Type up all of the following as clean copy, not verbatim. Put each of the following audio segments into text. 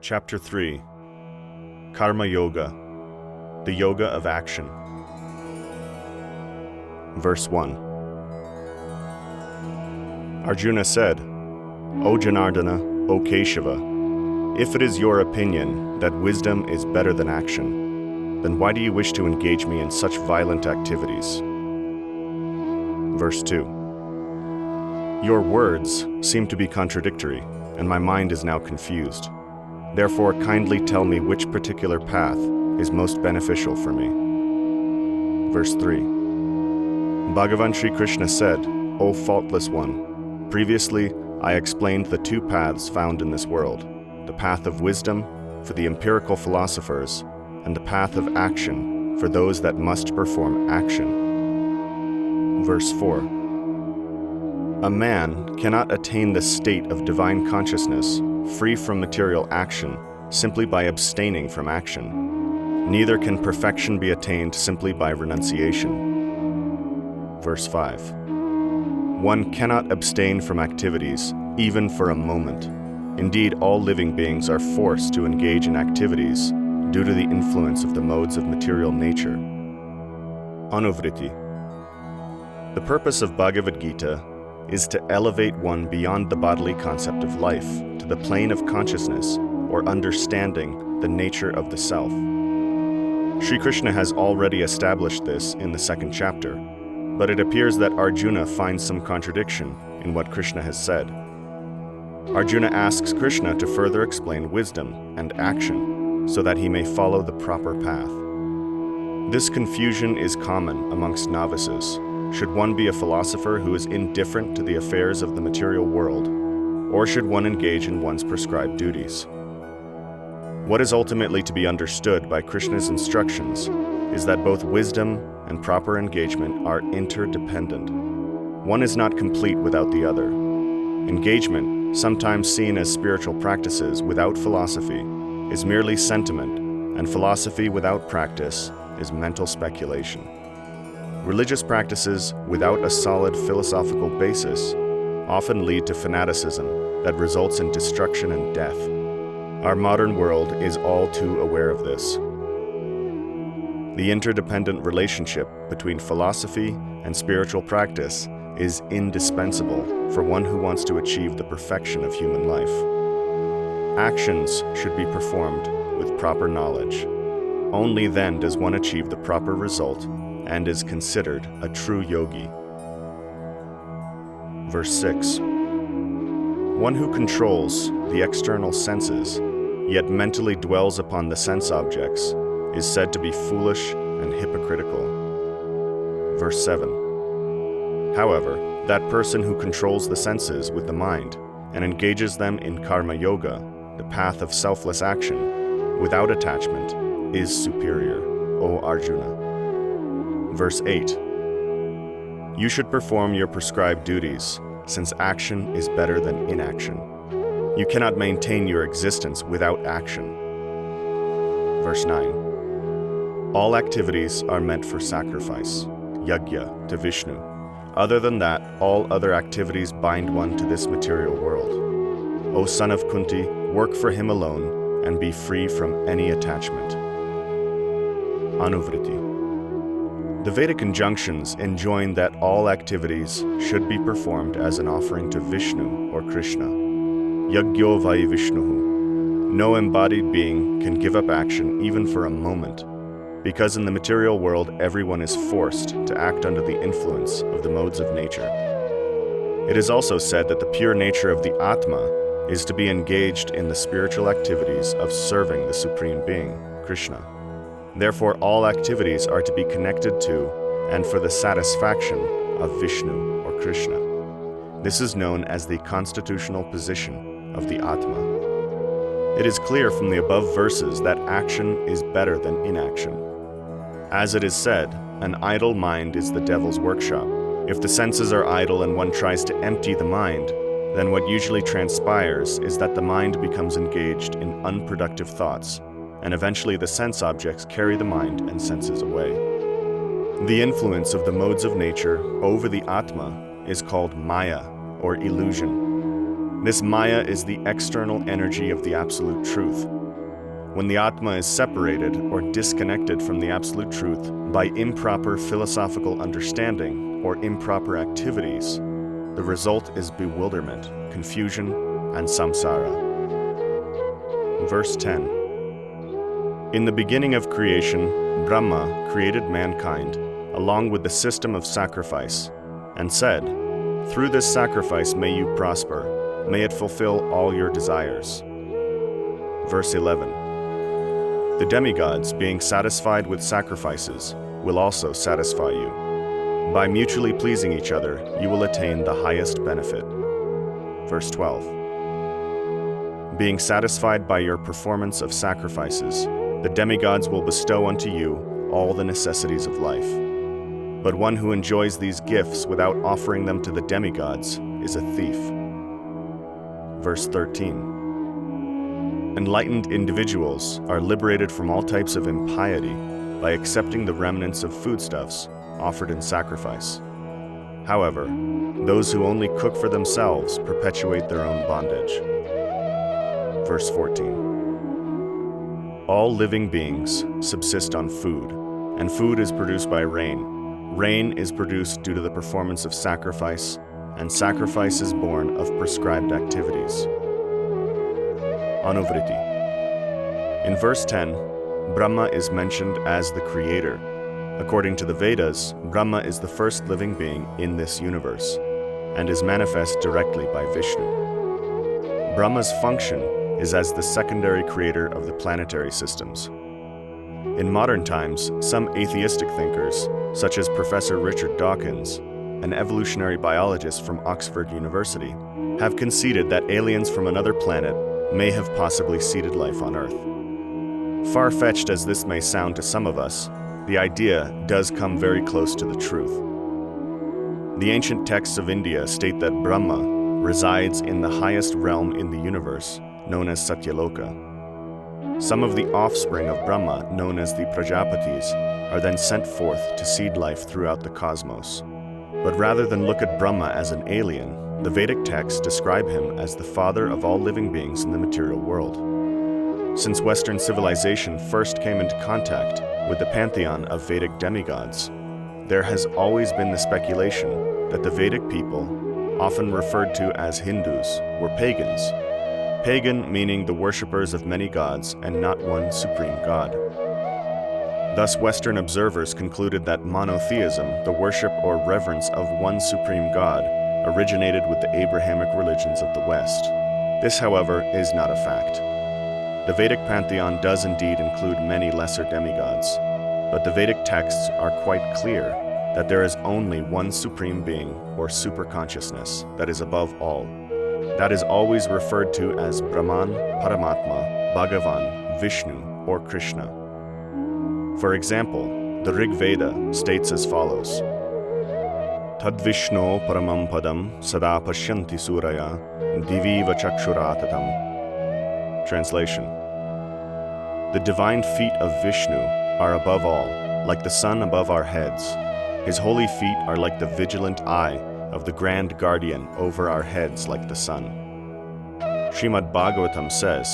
Chapter 3 Karma Yoga, the Yoga of Action. Verse 1. Arjuna said, O Janardana, O Keshava, if it is your opinion that wisdom is better than action, then why do you wish to engage me in such violent activities? Verse 2. Your words seem to be contradictory, and my mind is now confused. Therefore, kindly tell me which particular path is most beneficial for me. Verse 3. Bhagavan Sri Krishna said, O faultless one, previously I explained the two paths found in this world, the path of wisdom for the empirical philosophers, and the path of action for those that must perform action. Verse 4. A man cannot attain the state of divine consciousness free from material action simply by abstaining from action. Neither can perfection be attained simply by renunciation. Verse 5. One cannot abstain from activities, even for a moment. Indeed, all living beings are forced to engage in activities due to the influence of the modes of material nature. Anuvriti. The purpose of Bhagavad Gita is to elevate one beyond the bodily concept of life to the plane of consciousness or understanding the nature of the self. Sri Krishna has already established this in the second chapter, but it appears that Arjuna finds some contradiction in what Krishna has said. Arjuna asks Krishna to further explain wisdom and action so that he may follow the proper path. This confusion is common amongst novices. Should one be a philosopher who is indifferent to the affairs of the material world, or should one engage in one's prescribed duties? What is ultimately to be understood by Krishna's instructions is that both wisdom and proper engagement are interdependent. One is not complete without the other. Engagement, sometimes seen as spiritual practices without philosophy, is merely sentiment, and philosophy without practice is mental speculation. Religious practices without a solid philosophical basis often lead to fanaticism that results in destruction and death. Our modern world is all too aware of this. The interdependent relationship between philosophy and spiritual practice is indispensable for one who wants to achieve the perfection of human life. Actions should be performed with proper knowledge. Only then does one achieve the proper result and is considered a true yogi. Verse 6. One who controls the external senses, yet mentally dwells upon the sense objects, is said to be foolish and hypocritical. Verse 7. However, that person who controls the senses with the mind and engages them in karma yoga, the path of selfless action, without attachment, is superior, O Arjuna. Verse 8. You should perform your prescribed duties, since action is better than inaction. You cannot maintain your existence without action. Verse 9. All activities are meant for sacrifice, yajna, to Vishnu. Other than that, all other activities bind one to this material world. O son of Kunti, work for him alone and be free from any attachment. Anuvriti. The Vedic injunctions enjoin that all activities should be performed as an offering to Vishnu or Krishna. Yajño vai Vishnuhu. No embodied being can give up action even for a moment, because in the material world everyone is forced to act under the influence of the modes of nature. It is also said that the pure nature of the Atma is to be engaged in the spiritual activities of serving the Supreme Being, Krishna. Therefore, all activities are to be connected to and for the satisfaction of Vishnu or Krishna. This is known as the constitutional position of the Atma. It is clear from the above verses that action is better than inaction. As it is said, an idle mind is the devil's workshop. If the senses are idle and one tries to empty the mind, then what usually transpires is that the mind becomes engaged in unproductive thoughts, and eventually the sense objects carry the mind and senses away. The influence of the modes of nature over the Atma is called Maya, or illusion. This Maya is the external energy of the absolute truth. When the Atma is separated or disconnected from the absolute truth by improper philosophical understanding or improper activities, the result is bewilderment, confusion, and samsara. Verse 10. In the beginning of creation, Brahma created mankind along with the system of sacrifice, and said, "Through this sacrifice may you prosper, may it fulfill all your desires." Verse 11. The demigods, being satisfied with sacrifices, will also satisfy you. By mutually pleasing each other, you will attain the highest benefit. Verse 12. Being satisfied by your performance of sacrifices, the demigods will bestow unto you all the necessities of life. But one who enjoys these gifts without offering them to the demigods is a thief. Verse 13. Enlightened individuals are liberated from all types of impiety by accepting the remnants of foodstuffs offered in sacrifice. However, those who only cook for themselves perpetuate their own bondage. Verse 14. All living beings subsist on food, and food is produced by rain. Rain is produced due to the performance of sacrifice, and sacrifice is born of prescribed activities. Anuvriti. In verse 10, Brahma is mentioned as the creator. According to the Vedas, Brahma is the first living being in this universe, and is manifest directly by Vishnu. Brahma's function is as the secondary creator of the planetary systems. In modern times, some atheistic thinkers, such as Professor Richard Dawkins, an evolutionary biologist from Oxford University, have conceded that aliens from another planet may have possibly seeded life on Earth. Far-fetched as this may sound to some of us, the idea does come very close to the truth. The ancient texts of India state that Brahma resides in the highest realm in the universe, known as Satyaloka. Some of the offspring of Brahma, known as the Prajapatis, are then sent forth to seed life throughout the cosmos. But rather than look at Brahma as an alien, the Vedic texts describe him as the father of all living beings in the material world. Since Western civilization first came into contact with the pantheon of Vedic demigods, there has always been the speculation that the Vedic people, often referred to as Hindus, were pagans. Pagan meaning the worshippers of many gods and not one supreme god. Thus, Western observers concluded that monotheism, the worship or reverence of one supreme god, originated with the Abrahamic religions of the West. This, however, is not a fact. The Vedic pantheon does indeed include many lesser demigods, but the Vedic texts are quite clear that there is only one supreme being or superconsciousness that is above all. That is always referred to as Brahman, Paramatma, Bhagavan, Vishnu, or Krishna. For example, the Rig Veda states as follows: Tadvishno paramam padam sada pashyanti suraya diviva chakshuratatam. Translation: The divine feet of Vishnu are above all, like the sun above our heads. His holy feet are like the vigilant eye of the grand guardian over our heads like the sun. Srimad Bhagavatam says,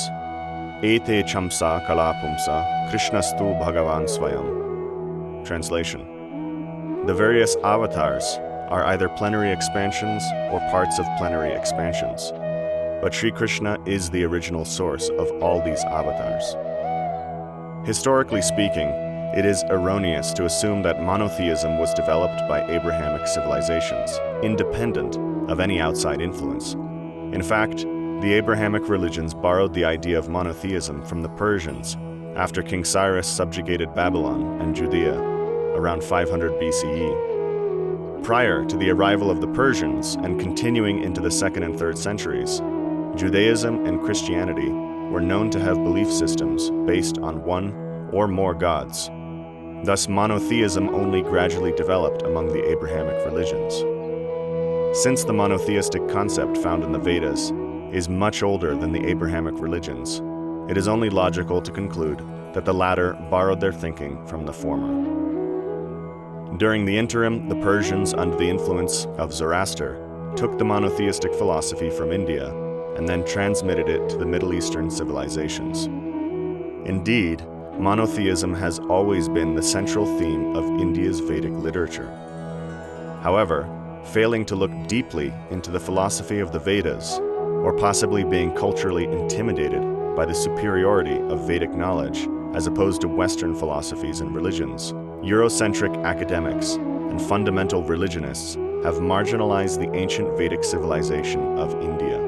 Ete chamsa kalapumsa Krishnastu Bhagavan Swayam. Translation: The various avatars are either plenary expansions or parts of plenary expansions. But Sri Krishna is the original source of all these avatars. Historically speaking, it is erroneous to assume that monotheism was developed by Abrahamic civilizations, independent of any outside influence. In fact, the Abrahamic religions borrowed the idea of monotheism from the Persians after King Cyrus subjugated Babylon and Judea around 500 BCE. Prior to the arrival of the Persians and continuing into the 2nd and 3rd centuries, Judaism and Christianity were known to have belief systems based on one or more gods. Thus, monotheism only gradually developed among the Abrahamic religions. Since the monotheistic concept found in the Vedas is much older than the Abrahamic religions, it is only logical to conclude that the latter borrowed their thinking from the former. During the interim, the Persians, under the influence of Zoroaster, took the monotheistic philosophy from India and then transmitted it to the Middle Eastern civilizations. Indeed, monotheism has always been the central theme of India's Vedic literature. However, failing to look deeply into the philosophy of the Vedas, or possibly being culturally intimidated by the superiority of Vedic knowledge as opposed to Western philosophies and religions, Eurocentric academics and fundamental religionists have marginalized the ancient Vedic civilization of India.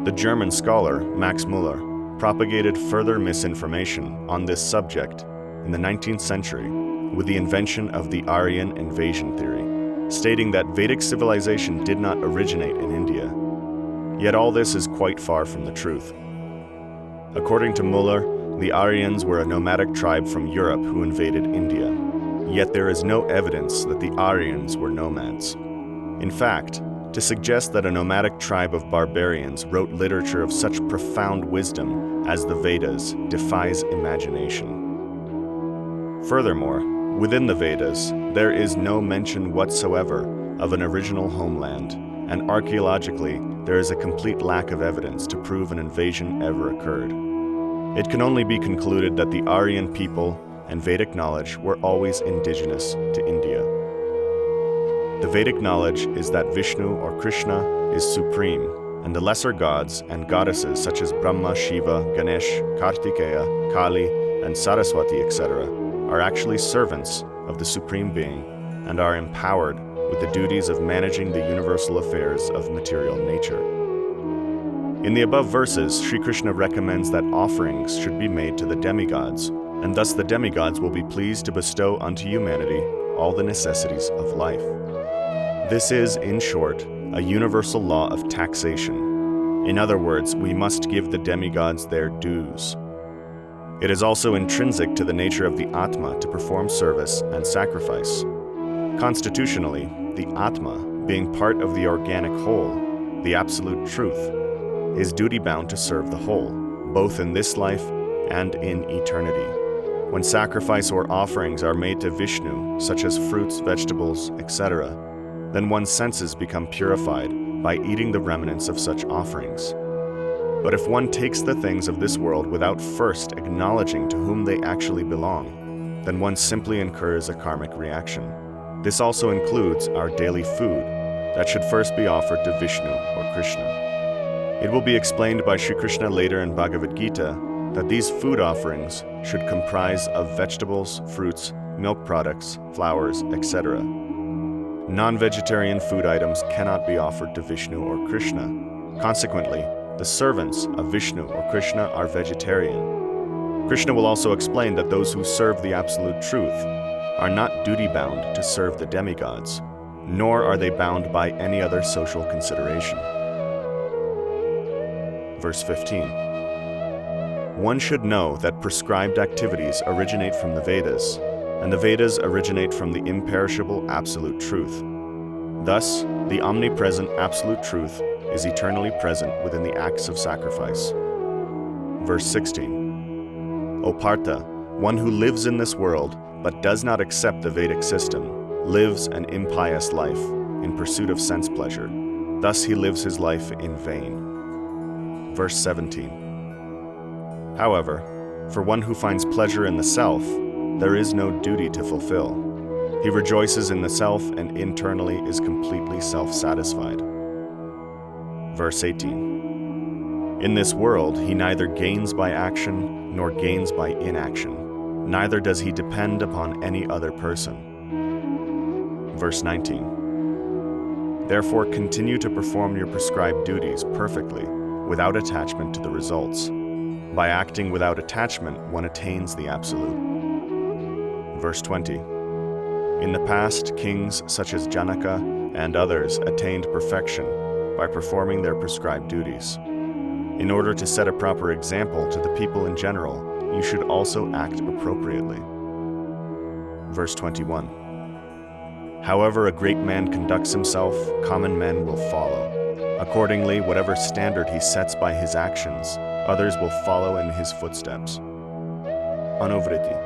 The German scholar Max Müller propagated further misinformation on this subject in the 19th century with the invention of the Aryan invasion theory, stating that Vedic civilization did not originate in India. Yet all this is quite far from the truth. According to Müller, the Aryans were a nomadic tribe from Europe who invaded India. Yet there is no evidence that the Aryans were nomads. In fact, to suggest that a nomadic tribe of barbarians wrote literature of such profound wisdom as the Vedas defies imagination. Furthermore, within the Vedas, there is no mention whatsoever of an original homeland, and archaeologically, there is a complete lack of evidence to prove an invasion ever occurred. It can only be concluded that the Aryan people and Vedic knowledge were always indigenous to India. The Vedic knowledge is that Vishnu or Krishna is supreme, and the lesser gods and goddesses such as Brahma, Shiva, Ganesh, Kartikeya, Kali, and Saraswati, etc., are actually servants of the Supreme Being and are empowered with the duties of managing the universal affairs of material nature. In the above verses, Sri Krishna recommends that offerings should be made to the demigods, and thus the demigods will be pleased to bestow unto humanity all the necessities of life. This is, in short, a universal law of taxation. In other words, we must give the demigods their dues. It is also intrinsic to the nature of the Atma to perform service and sacrifice. Constitutionally, the Atma, being part of the organic whole, the absolute truth, is duty-bound to serve the whole, both in this life and in eternity. When sacrifice or offerings are made to Vishnu, such as fruits, vegetables, etc., then one's senses become purified by eating the remnants of such offerings. But if one takes the things of this world without first acknowledging to whom they actually belong, then one simply incurs a karmic reaction. This also includes our daily food that should first be offered to Vishnu or Krishna. It will be explained by Sri Krishna later in Bhagavad Gita that these food offerings should comprise of vegetables, fruits, milk products, flowers, etc. Non-vegetarian food items cannot be offered to Vishnu or Krishna. Consequently, the servants of Vishnu or Krishna are vegetarian. Krishna will also explain that those who serve the absolute truth are not duty-bound to serve the demigods, nor are they bound by any other social consideration. Verse 15. One should know that prescribed activities originate from the Vedas, and the Vedas originate from the imperishable absolute truth. Thus, the omnipresent absolute truth is eternally present within the acts of sacrifice. Verse 16. O Partha, one who lives in this world but does not accept the Vedic system lives an impious life in pursuit of sense pleasure. Thus he lives his life in vain. Verse 17. However, for one who finds pleasure in the self, there is no duty to fulfill. He rejoices in the self and internally is completely self-satisfied. Verse 18. In this world, he neither gains by action nor gains by inaction, neither does he depend upon any other person. Verse 19. Therefore, continue to perform your prescribed duties perfectly, without attachment to the results. By acting without attachment, one attains the absolute. Verse 20. In the past, kings such as Janaka and others attained perfection by performing their prescribed duties. In order to set a proper example to the people in general, you should also act appropriately. Verse 21. However a great man conducts himself, common men will follow. Accordingly, whatever standard he sets by his actions, others will follow in his footsteps. Anuvriti.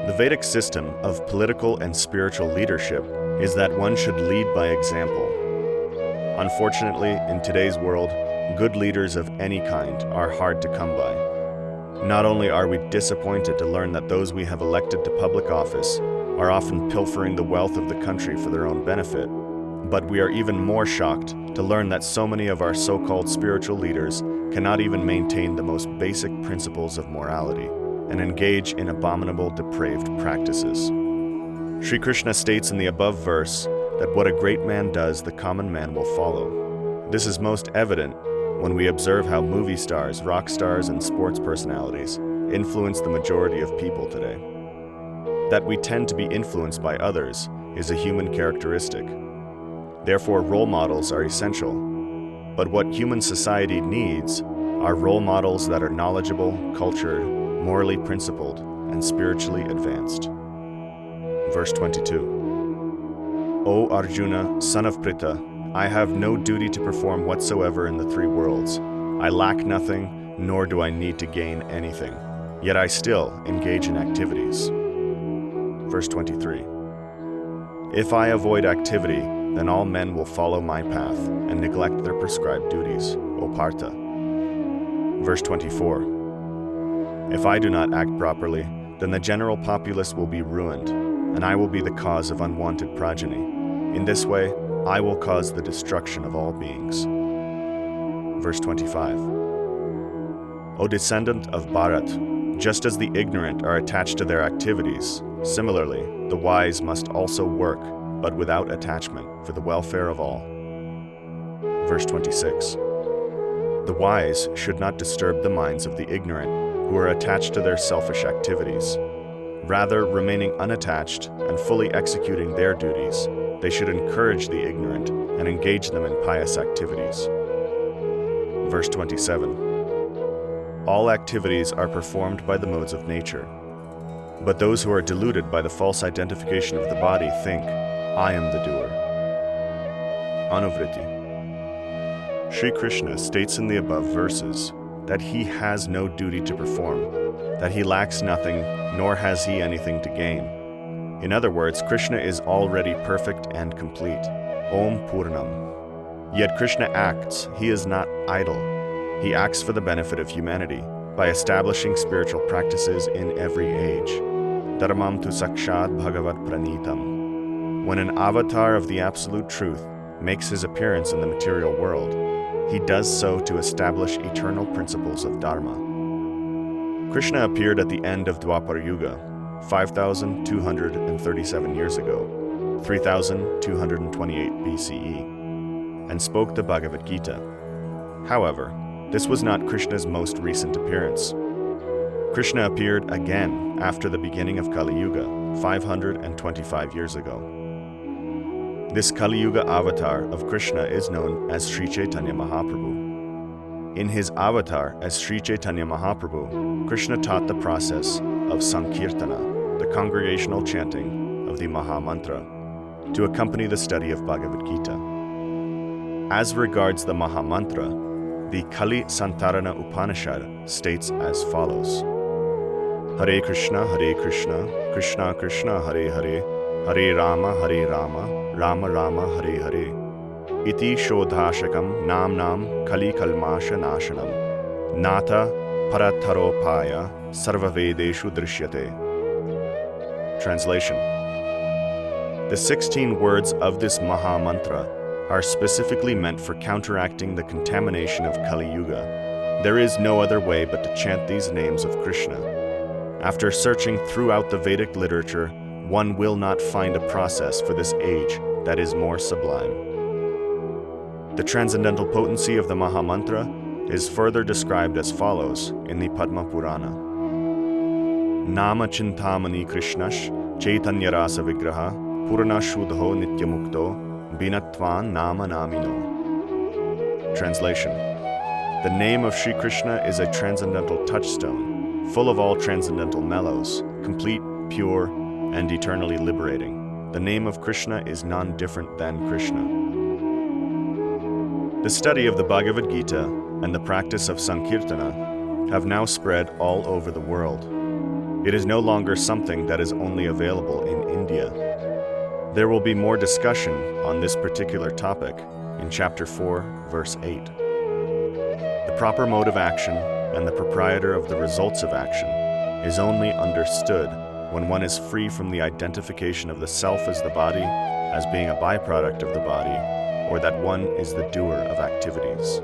The Vedic system of political and spiritual leadership is that one should lead by example. Unfortunately, in today's world, good leaders of any kind are hard to come by. Not only are we disappointed to learn that those we have elected to public office are often pilfering the wealth of the country for their own benefit, but we are even more shocked to learn that so many of our so-called spiritual leaders cannot even maintain the most basic principles of morality and engage in abominable, depraved practices. Sri Krishna states in the above verse that what a great man does, the common man will follow. This is most evident when we observe how movie stars, rock stars, and sports personalities influence the majority of people today. That we tend to be influenced by others is a human characteristic. Therefore, role models are essential. But what human society needs are role models that are knowledgeable, cultured, morally principled, and spiritually advanced. Verse 22. O Arjuna, son of Pritha, I have no duty to perform whatsoever in the three worlds. I lack nothing, nor do I need to gain anything. Yet I still engage in activities. Verse 23. If I avoid activity, then all men will follow my path and neglect their prescribed duties, O Partha. Verse 24. If I do not act properly, then the general populace will be ruined, and I will be the cause of unwanted progeny. In this way, I will cause the destruction of all beings. Verse 25. O descendant of Bharat, just as the ignorant are attached to their activities, similarly, the wise must also work, but without attachment, for the welfare of all. Verse 26. The wise should not disturb the minds of the ignorant, who are attached to their selfish activities. Rather, remaining unattached and fully executing their duties, they should encourage the ignorant and engage them in pious activities. Verse 27. All activities are performed by the modes of nature. But those who are deluded by the false identification of the body think, I am the doer. Anuvriti. Sri Krishna states in the above verses that he has no duty to perform, that he lacks nothing, nor has he anything to gain. In other words, Krishna is already perfect and complete. Om Purnam. Yet Krishna acts, he is not idle. He acts for the benefit of humanity by establishing spiritual practices in every age. Dharmam tu sakshat bhagavat pranitam. When an avatar of the absolute truth makes his appearance in the material world, he does so to establish eternal principles of dharma. Krishna appeared at the end of Dwapara Yuga, 5,237 years ago, 3,228 BCE, and spoke the Bhagavad Gita. However, this was not Krishna's most recent appearance. Krishna appeared again after the beginning of Kali Yuga, 525 years ago. This Kali Yuga avatar of Krishna is known as Sri Chaitanya Mahaprabhu. In his avatar as Sri Chaitanya Mahaprabhu, Krishna taught the process of Sankirtana, the congregational chanting of the Maha Mantra, to accompany the study of Bhagavad Gita. As regards the Maha Mantra, the Kali Santarana Upanishad states as follows: Hare Krishna, Krishna Krishna, Hare Hare, Hare Rama, Rama Rama, Hare Hare. Iti Shodhashakam Nam Kali Kalmasha Nashanam Nata Paratharopaya Sarvavedeshu Drishyate. Translation. The 16 words of this Maha Mantra are specifically meant for counteracting the contamination of Kali Yuga. There is no other way but to chant these names of Krishna. After searching throughout the Vedic literature, one will not find a process for this age that is more sublime. The transcendental potency of the Maha Mantra is further described as follows in the Padma Purana. Nama Chintamani Krishnash Chaitanya Rasa Vigraha Purana Shudho Nityamukto Binatvan Nama Namino. Translation. The name of Sri Krishna is a transcendental touchstone, full of all transcendental mellows, complete, pure, and eternally liberating. The name of Krishna is none different than Krishna. The study of the Bhagavad Gita and the practice of Sankirtana have now spread all over the world. It is no longer something that is only available in India. There will be more discussion on this particular topic in chapter 4, verse 8. The proper mode of action and the proprietor of the results of action is only understood when one is free from the identification of the self as the body, as being a byproduct of the body, or that one is the doer of activities.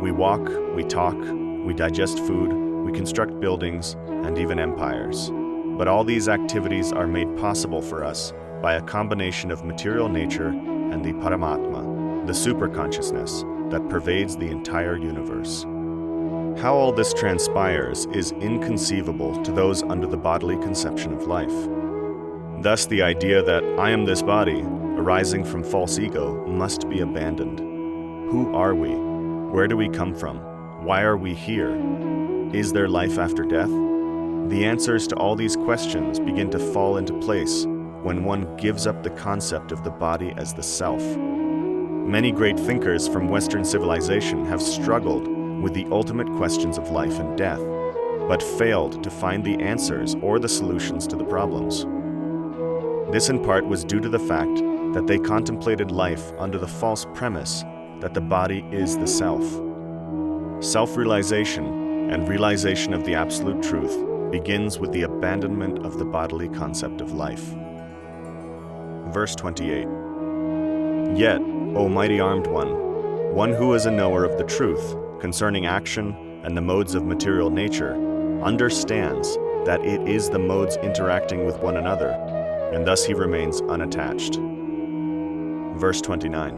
We walk, we talk, we digest food, we construct buildings, and even empires. But all these activities are made possible for us by a combination of material nature and the Paramatma, the superconsciousness that pervades the entire universe. How all this transpires is inconceivable to those under the bodily conception of life. Thus, the idea that I am this body, arising from false ego, must be abandoned. Who are we? Where do we come from? Why are we here? Is there life after death? The answers to all these questions begin to fall into place when one gives up the concept of the body as the self. Many great thinkers from Western civilization have struggled with the ultimate questions of life and death, but failed to find the answers or the solutions to the problems. This in part was due to the fact that they contemplated life under the false premise that the body is the self. Self-realization and realization of the absolute truth begins with the abandonment of the bodily concept of life. Verse 28. Yet, O mighty armed one who is a knower of the truth concerning action and the modes of material nature, understands that it is the modes interacting with one another, and thus he remains unattached. Verse 29.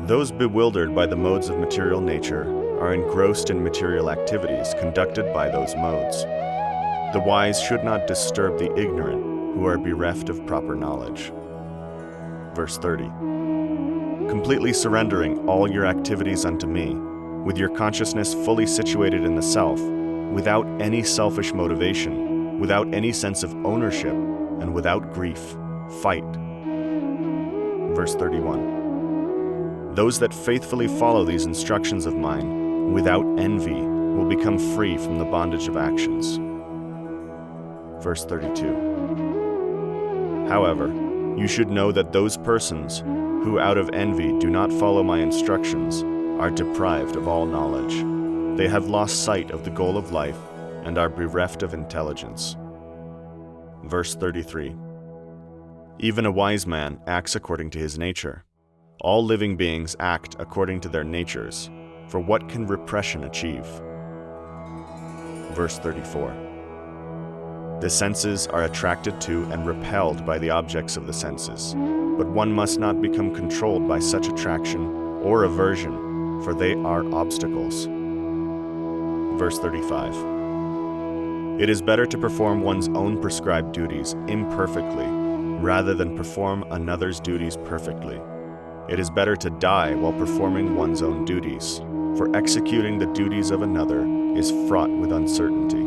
Those bewildered by the modes of material nature are engrossed in material activities conducted by those modes. The wise should not disturb the ignorant who are bereft of proper knowledge. Verse 30. Completely surrendering all your activities unto me, with your consciousness fully situated in the self, without any selfish motivation, without any sense of ownership, and without grief, fight. Verse 31. Those that faithfully follow these instructions of mine, without envy, will become free from the bondage of actions. Verse 32. However, you should know that those persons who out of envy do not follow my instructions are deprived of all knowledge. They have lost sight of the goal of life and are bereft of intelligence. Verse 33. Even a wise man acts according to his nature. All living beings act according to their natures, for what can repression achieve? Verse 34. The senses are attracted to and repelled by the objects of the senses, but one must not become controlled by such attraction or aversion, for they are obstacles. Verse 35. It is better to perform one's own prescribed duties imperfectly, rather than perform another's duties perfectly. It is better to die while performing one's own duties, for executing the duties of another is fraught with uncertainty.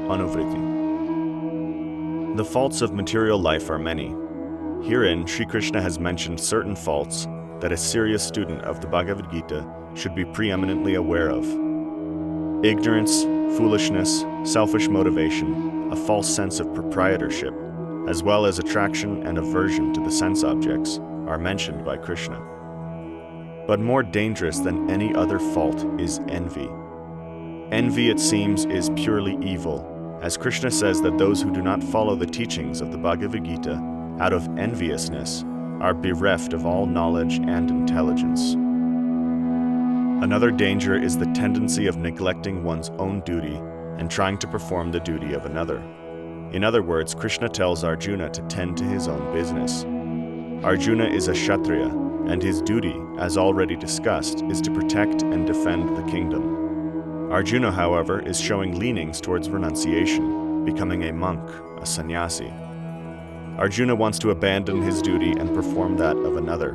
Anuvriti. The faults of material life are many. Herein, Sri Krishna has mentioned certain faults that a serious student of the Bhagavad Gita should be preeminently aware of. Ignorance, foolishness, selfish motivation, a false sense of proprietorship, as well as attraction and aversion to the sense objects, are mentioned by Krishna. But more dangerous than any other fault is envy. Envy, it seems, is purely evil, as Krishna says that those who do not follow the teachings of the Bhagavad Gita out of enviousness are bereft of all knowledge and intelligence. Another danger is the tendency of neglecting one's own duty and trying to perform the duty of another. In other words, Krishna tells Arjuna to tend to his own business. Arjuna is a Kshatriya, and his duty, as already discussed, is to protect and defend the kingdom. Arjuna, however, is showing leanings towards renunciation, becoming a monk, a sannyasi. Arjuna wants to abandon his duty and perform that of another.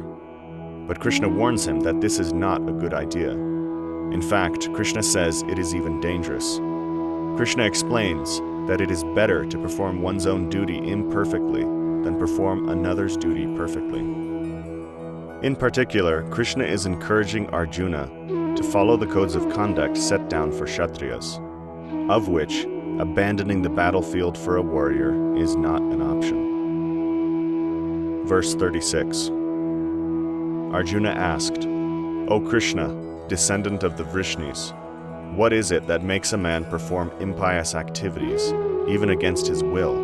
But Krishna warns him that this is not a good idea. In fact, Krishna says it is even dangerous. Krishna explains that it is better to perform one's own duty imperfectly than perform another's duty perfectly. In particular, Krishna is encouraging Arjuna to follow the codes of conduct set down for Kshatriyas, of which abandoning the battlefield for a warrior is not an option. Verse 36. Arjuna asked, "O Krishna, descendant of the Vrishnis, what is it that makes a man perform impious activities, even against his will,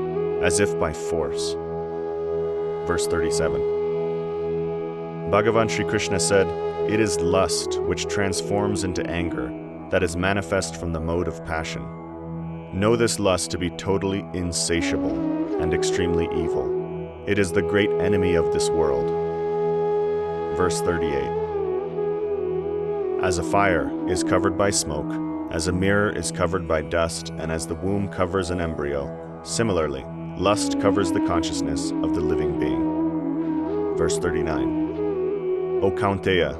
as if by force?" Verse 37. Bhagavan Sri Krishna said, "It is lust which transforms into anger, that is manifest from the mode of passion. Know this lust to be totally insatiable and extremely evil. It is the great enemy of this world." Verse 38. As a fire is covered by smoke, as a mirror is covered by dust, and as the womb covers an embryo, similarly, lust covers the consciousness of the living being. Verse 39. O Kaunteya,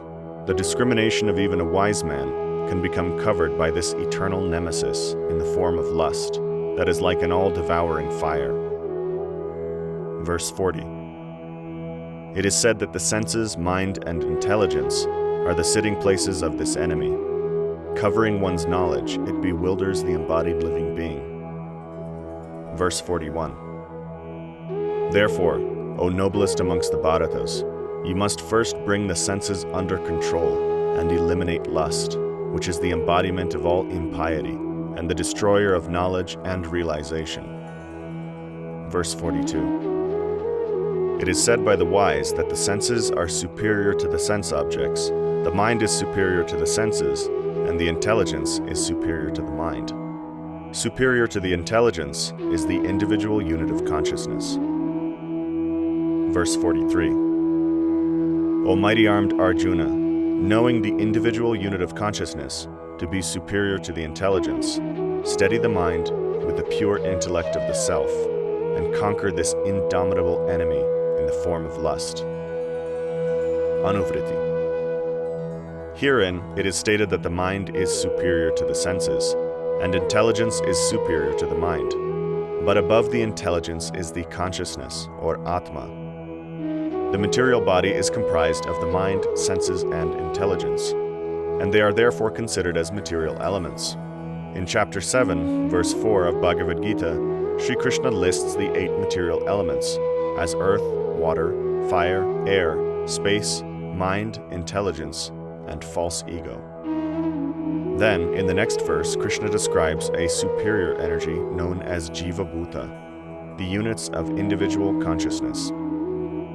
the discrimination of even a wise man can become covered by this eternal nemesis in the form of lust, that is like an all-devouring fire. Verse 40. It is said that the senses, mind, and intelligence are the sitting places of this enemy. Covering one's knowledge, it bewilders the embodied living being. Verse 41. Therefore, O noblest amongst the Bharatas, you must first bring the senses under control and eliminate lust, which is the embodiment of all impiety and the destroyer of knowledge and realization. Verse 42. It is said by the wise that the senses are superior to the sense objects, the mind is superior to the senses, and the intelligence is superior to the mind. Superior to the intelligence is the individual unit of consciousness. Verse 43. O mighty-armed Arjuna, knowing the individual unit of consciousness to be superior to the intelligence, steady the mind with the pure intellect of the self, and conquer this indomitable enemy in the form of lust. Anuvriti. Herein, it is stated that the mind is superior to the senses, and intelligence is superior to the mind. But above the intelligence is the consciousness, or Atma. The material body is comprised of the mind, senses, and intelligence, and they are therefore considered as material elements. In chapter 7, verse 4 of Bhagavad Gita, Sri Krishna lists the 8 material elements as earth, water, fire, air, space, mind, intelligence, and false ego. Then, in the next verse, Krishna describes a superior energy known as Jiva Bhuta, the units of individual consciousness.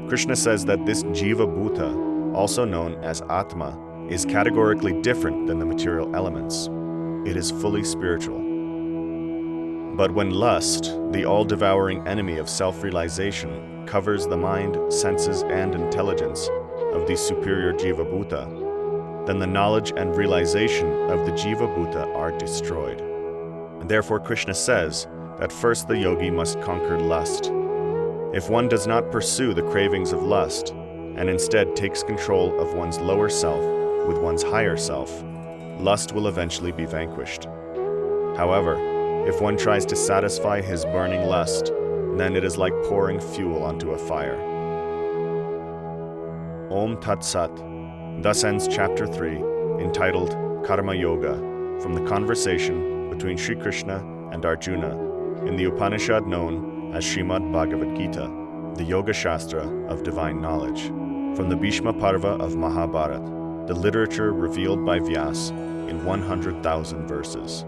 Krishna says that this Jiva Bhuta, also known as Atma, is categorically different than the material elements. It is fully spiritual. But when lust, the all-devouring enemy of self-realization, covers the mind, senses, and intelligence of the superior Jiva Bhuta, then the knowledge and realization of the Jiva Bhuta are destroyed. And therefore Krishna says that first the yogi must conquer lust. If one does not pursue the cravings of lust, and instead takes control of one's lower self with one's higher self, lust will eventually be vanquished. However, if one tries to satisfy his burning lust, then it is like pouring fuel onto a fire. Om Tat Sat. Thus ends chapter 3, entitled Karma Yoga, from the conversation between Sri Krishna and Arjuna in the Upanishad known as Srimad Bhagavad Gita, the Yoga Shastra of divine knowledge, from the Bhishma Parva of Mahabharata, the literature revealed by Vyas in 100,000 verses.